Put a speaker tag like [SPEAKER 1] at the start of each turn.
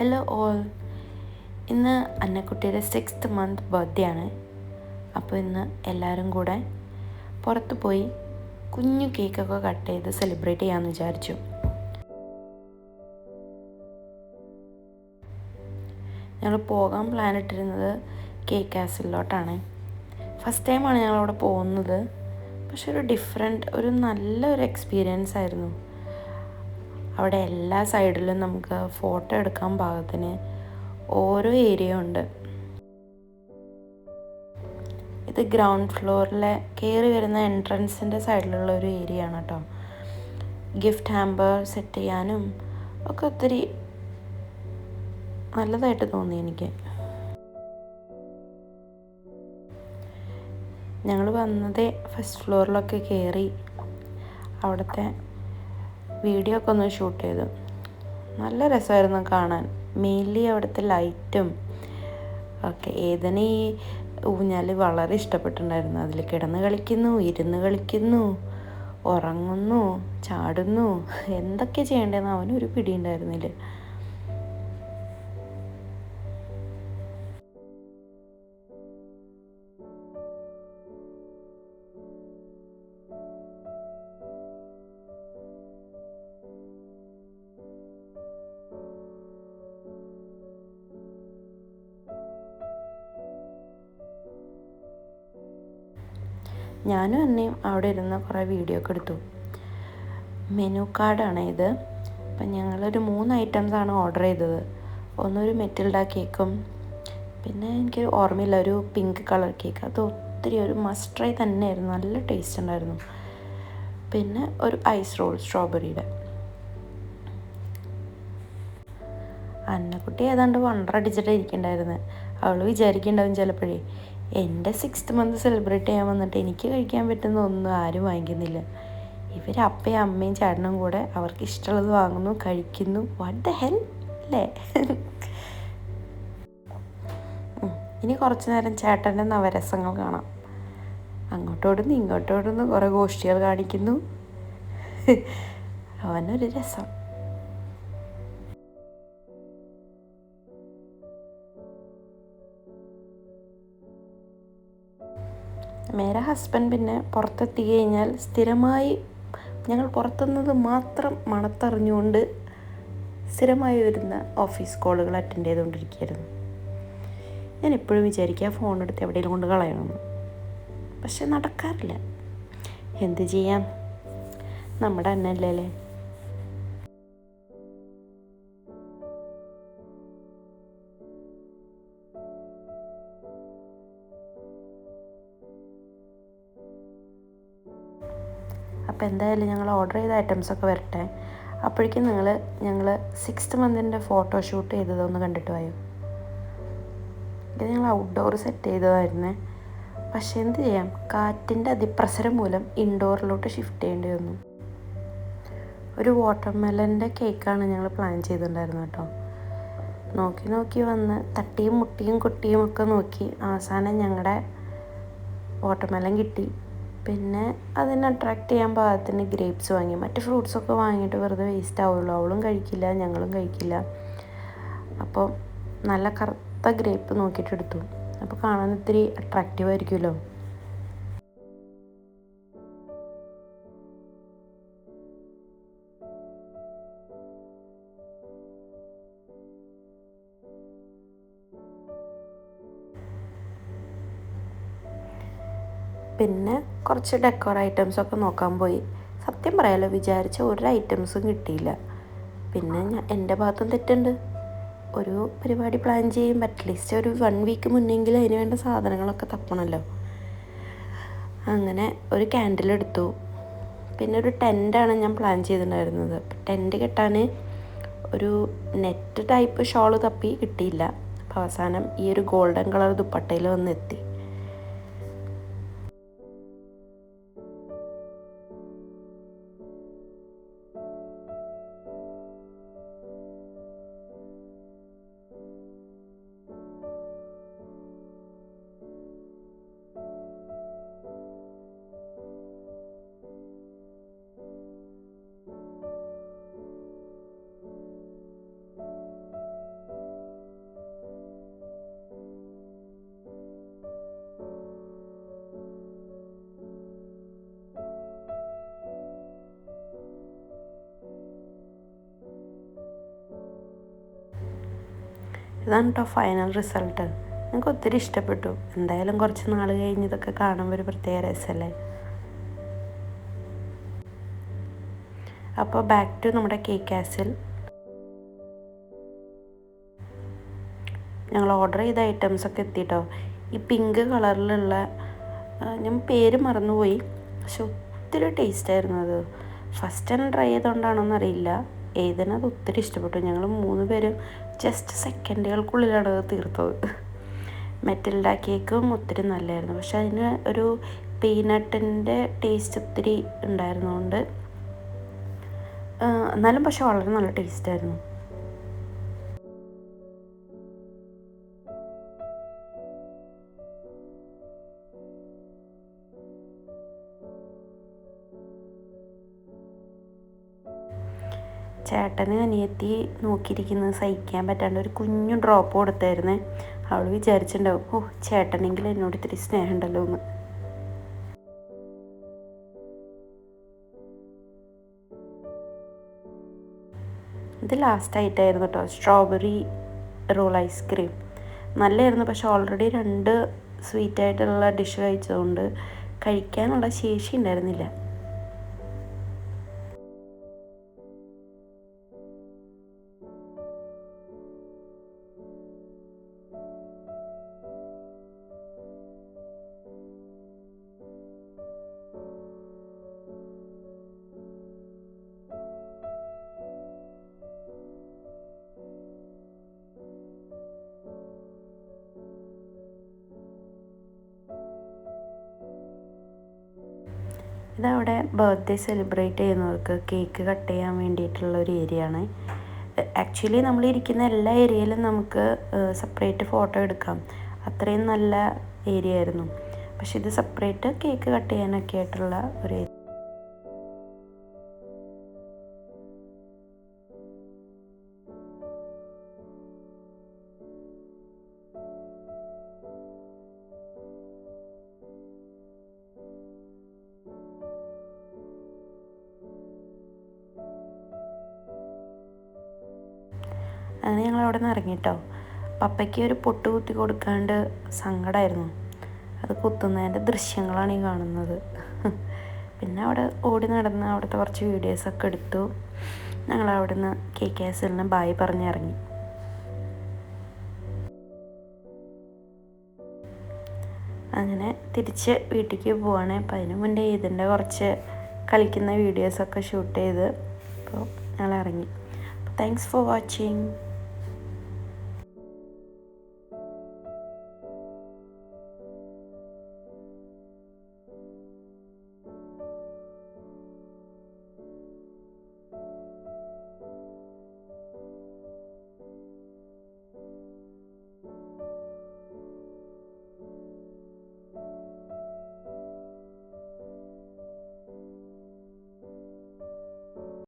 [SPEAKER 1] Hello all. ഇന്ന് അന്നക്കുട്ടിയുടെ 6th month birthday ആണ്. അപ്പോൾ ഇന്ന് എല്ലാവരും കൂടെ പുറത്ത് പോയി കുഞ്ഞു കേക്കൊക്കെ കട്ട് ചെയ്ത് സെലിബ്രേറ്റ് ചെയ്യാമെന്ന് വിചാരിച്ചു. ഞങ്ങൾ പോകാൻ പ്ലാൻ ഇട്ടിരുന്നത് കേക്ക് കാസിലോട്ടാണ്. ഫസ്റ്റ് ടൈമാണ് ഞങ്ങളവിടെ പോകുന്നത്. പക്ഷെ ഒരു നല്ലൊരു എക്സ്പീരിയൻസ് ആയിരുന്നു. അവിടെ എല്ലാ സൈഡിലും നമുക്ക് ഫോട്ടോ എടുക്കാൻ പാകത്തിന് ഓരോ ഏരിയ ഉണ്ട്. ഇത് ഗ്രൗണ്ട് ഫ്ലോറിലെ കയറി വരുന്ന എൻട്രൻസിൻ്റെ സൈഡിലുള്ള ഒരു ഏരിയ ആണ് കേട്ടോ. ഗിഫ്റ്റ് ഹാമ്പർ സെറ്റ് ചെയ്യാനും ഒക്കെ ഒത്തിരി നല്ലതായിട്ട് തോന്നി എനിക്ക്. ഞങ്ങൾ വന്നത് ഫസ്റ്റ് ഫ്ലോറിലൊക്കെ കയറി അവിടുത്തെ വീഡിയോ ഒക്കെ ഒന്ന് ഷൂട്ട് ചെയ്തു. നല്ല രസമായിരുന്നു കാണാൻ. മെയിൻലി അവിടുത്തെ ലൈറ്റും ഒക്കെ. ഏതിന് ഈ ഊഞ്ഞാൽ വളരെ ഇഷ്ടപ്പെട്ടിട്ടുണ്ടായിരുന്നു. അതിൽ കിടന്ന് കളിക്കുന്നു, ഇരുന്ന് കളിക്കുന്നു, ഉറങ്ങുന്നു, ചാടുന്നു, എന്തൊക്കെ ചെയ്യേണ്ടതെന്ന് അവനൊരു പിടി ഉണ്ടായിരുന്നില്ല. ഞാനും എന്നെയും അവിടെ ഇരുന്ന് കുറേ വീഡിയോ ഒക്കെ എടുത്തു. മെനു കാർഡാണ് ഇത്. അപ്പം ഞങ്ങളൊരു 3 ഐറ്റംസാണ് ഓർഡർ ചെയ്തത്. ഒന്നൊരു മെറ്റിൽഡ കേക്കും, പിന്നെ എനിക്ക് ഓർമ്മയില്ല, ഒരു പിങ്ക് കളർ കേക്ക്. അത് ഒത്തിരി ഒരു മസ്റ്റ് ട്രൈ തന്നെയായിരുന്നു. നല്ല ടേസ്റ്റ് ഉണ്ടായിരുന്നു. പിന്നെ ഒരു ഐസ് റോൾ സ്ട്രോബെറിയുടെ. അന്നക്കുട്ടി ഏതാണ്ട് വണ്ടറടിച്ചിട്ട് ഇരിക്കണ്ടായിരുന്നു. അവൾ വിചാരിക്കുന്നുണ്ടാവും ചിലപ്പോഴേ എൻ്റെ 6th month സെലിബ്രേറ്റ് ചെയ്യാൻ വന്നിട്ട് എനിക്ക് കഴിക്കാൻ പറ്റുന്ന ഒന്നും ആരും വാങ്ങിക്കുന്നില്ല. ഇവർ അപ്പയും അമ്മയും ചേട്ടനും കൂടെ അവർക്ക് ഇഷ്ടമുള്ളത് വാങ്ങുന്നു, കഴിക്കുന്നു. വാട്ട് ദ ഹെൽ അല്ലേ? ഇനി കുറച്ച് നേരം ചേട്ടൻ്റെ നവരസങ്ങൾ കാണാം. അങ്ങോട്ടോടുന്നു ഇങ്ങോട്ടോടുന്നു കുറേ ഗോഷ്ഠികൾ കാണിക്കുന്നു. അവനൊരു രസം. മേരെ ഹസ്ബൻഡ് പിന്നെ പുറത്തെത്തി കഴിഞ്ഞാൽ സ്ഥിരമായി ഞങ്ങൾ പുറത്തുനിന്നത് മാത്രം മണത്തറിഞ്ഞുകൊണ്ട് സ്ഥിരമായി വരുന്ന ഓഫീസ് കോളുകൾ അറ്റൻഡ് ചെയ്തുകൊണ്ടിരിക്കുകയായിരുന്നു. ഞാൻ എപ്പോഴും വിചാരിക്കുക ഫോൺ എടുത്ത് എവിടെയെങ്കിലും കൊണ്ട് കളയണമെന്ന്. പക്ഷെ നടക്കാറില്ല. എന്ത് ചെയ്യാം, നമ്മുടെ അന്നല്ലേ. അപ്പോൾ എന്തായാലും ഞങ്ങൾ ഓർഡർ ചെയ്ത ഐറ്റംസൊക്കെ വരട്ടെ. അപ്പോഴേക്കും ഞങ്ങൾ 6th month ഫോട്ടോഷൂട്ട് ചെയ്തതൊന്ന് കണ്ടിട്ട് പോയോ. ഇത് ഞങ്ങൾ ഔട്ട്ഡോർ സെറ്റ് ചെയ്തതായിരുന്നേ. പക്ഷെ എന്ത് ചെയ്യാം, കാറ്റിൻ്റെ അതിപ്രസരം മൂലം ഇൻഡോറിലോട്ട് ഷിഫ്റ്റ് ചെയ്യേണ്ടി വന്നു. ഒരു വാട്ടർമെലൻ്റെ കേക്കാണ് ഞങ്ങൾ പ്ലാൻ ചെയ്തിട്ടുണ്ടായിരുന്നത് കേട്ടോ. നോക്കി വന്ന് തട്ടിയും മുട്ടിയും കൊട്ടിയും ഒക്കെ നോക്കി അവസാനം ഞങ്ങളുടെ വാട്ടർമെലൻ കിട്ടി. പിന്നെ അതിനെ അട്രാക്റ്റ് ചെയ്യാൻ പാകത്തിന് ഗ്രേപ്സ് വാങ്ങി. മറ്റ് ഫ്രൂട്ട്സൊക്കെ വാങ്ങിയിട്ട് വെറുതെ വേസ്റ്റ് ആവുള്ളൂ. അവളും കഴിക്കില്ല, ഞങ്ങളും കഴിക്കില്ല. അപ്പോൾ നല്ല കറുത്ത ഗ്രേപ്പ് നോക്കിയിട്ട് എടുത്തു. അപ്പോൾ കാണാൻ ഇത്തിരി അട്രാക്റ്റീവ് ആയിരിക്കുമല്ലോ. പിന്നെ കുറച്ച് ഡെക്കോർ ഐറ്റംസൊക്കെ നോക്കാൻ പോയി. സത്യം പറയാലോ, വിചാരിച്ച ഒരു ഐറ്റംസും കിട്ടിയില്ല. പിന്നെ എൻ്റെ ഭാഗത്തും തെറ്റുണ്ട്. ഒരു പരിപാടി പ്ലാൻ ചെയ്യുമ്പോൾ അറ്റ്ലീസ്റ്റ് ഒരു 1 week മുന്നെങ്കിലും അതിന് വേണ്ട സാധനങ്ങളൊക്കെ തപ്പണമല്ലോ. അങ്ങനെ ഒരു ക്യാൻഡിൽ എടുത്തു. പിന്നെ ഒരു ടെൻ്റാണ് ഞാൻ പ്ലാൻ ചെയ്തിട്ടുണ്ടായിരുന്നത്. ടെൻറ്റ് കെട്ടാൻ ഒരു നെറ്റ് ടൈപ്പ് ഷോള് തപ്പി കിട്ടിയില്ല. അപ്പോൾ അവസാനം ഈ ഒരു ഗോൾഡൻ കളർ ദുപ്പട്ടയിൽ വന്നെത്തി. ഇതാണ് കേട്ടോ ഫൈനൽ റിസൾട്ട്. ഞങ്ങൾക്ക് ഒത്തിരി ഇഷ്ടപ്പെട്ടു. എന്തായാലും കുറച്ച് നാൾ കഴിഞ്ഞ് ഇതൊക്കെ കാണുമ്പോൾ ഒരു പ്രത്യേക രസമല്ലേ. അപ്പോൾ ബാക്ക് ടു നമ്മുടെ കേക്ക് കാസിൽ. ഞങ്ങൾ ഓർഡർ ചെയ്ത ഐറ്റംസൊക്കെ എത്തിയിട്ടോ. ഈ പിങ്ക് കളറിലുള്ള ഞാൻ പേര് മറന്നുപോയി, പക്ഷെ ഒത്തിരി ടേസ്റ്റായിരുന്നു അത്. ഫസ്റ്റ് തന്നെ ട്രൈ ചെയ്തുകൊണ്ടാണോന്നറിയില്ല, ഏതിനത് ഒത്തിരി ഇഷ്ടപ്പെട്ടു. ഞങ്ങൾ 3 പേരും ജസ്റ്റ് സെക്കൻഡുകൾക്കുള്ളിലാണ് അത് തീർത്തത്. മെറ്റിൽഡ കേക്കും ഒത്തിരി നല്ലതായിരുന്നു, പക്ഷെ അതിന് ഒരു പീനട്ടിൻ്റെ ടേസ്റ്റ് ഒത്തിരി ഉണ്ടായിരുന്നതുകൊണ്ട് എന്നാലും പക്ഷെ വളരെ നല്ല ടേസ്റ്റായിരുന്നു. ചേട്ടന് അനിയത്തി നോക്കിയിരിക്കുന്നത് സഹിക്കാൻ പറ്റാണ്ട് ഒരു കുഞ്ഞു ഡ്രോപ്പ് കൊടുത്തായിരുന്നേ. അവൾ വിചാരിച്ചിട്ടുണ്ടാവും, ഓ ചേട്ടനെങ്കിലും എന്നോട് ഇത്തിരി സ്നേഹം ഉണ്ടല്ലോ എന്ന്. ഇത് ലാസ്റ്റ് ആയിട്ടായിരുന്നു കേട്ടോ, സ്ട്രോബെറി റോൾ ഐസ്ക്രീം. നല്ലതായിരുന്നു, പക്ഷെ ഓൾറെഡി 2 സ്വീറ്റായിട്ടുള്ള ഡിഷ് കഴിച്ചതുകൊണ്ട് കഴിക്കാനുള്ള ശേഷി ഉണ്ടായിരുന്നില്ല. ഇതവിടെ ബർത്ത്ഡേ സെലിബ്രേറ്റ് ചെയ്യുന്നവർക്ക് കേക്ക് കട്ട് ചെയ്യാൻ വേണ്ടിയിട്ടുള്ള ഒരു ഏരിയ ആണ്. ആക്ച്വലി നമ്മളിരിക്കുന്ന എല്ലാ ഏരിയയിലും നമുക്ക് സെപ്പറേറ്റ് ഫോട്ടോ എടുക്കാം, അത്രയും നല്ല ഏരിയ ആയിരുന്നു. പക്ഷെ ഇത് സെപ്പറേറ്റ് കേക്ക് കട്ട് ചെയ്യാനൊക്കെ ആയിട്ടുള്ള ഒരു ഏരിയ. അങ്ങനെ ഞങ്ങൾ അവിടെ നിന്ന് ഇറങ്ങിട്ടോ. പപ്പയ്ക്ക് ഒരു പൊട്ട് കുത്തി കൊടുക്കാണ്ട് സങ്കടമായിരുന്നു. അത് കുത്തുന്നതിൻ്റെ ദൃശ്യങ്ങളാണ് ഈ കാണുന്നത്. പിന്നെ അവിടെ ഓടി നടന്ന് അവിടുത്തെ കുറച്ച് വീഡിയോസൊക്കെ എടുത്തു. ഞങ്ങൾ അവിടെ നിന്ന് കേക്ക് കാസിലിന് ബായ് പറഞ്ഞിറങ്ങി. അങ്ങനെ തിരിച്ച് വീട്ടിലേക്ക് പോവാണ്. അപ്പം അതിന് മുന്നേ ഇതിൻ്റെ കുറച്ച് കളിക്കുന്ന വീഡിയോസൊക്കെ ഷൂട്ട് ചെയ്ത് അപ്പോൾ ഞങ്ങൾ ഇറങ്ങി. അപ്പോൾ താങ്ക്സ് ഫോർ വാച്ചിങ്.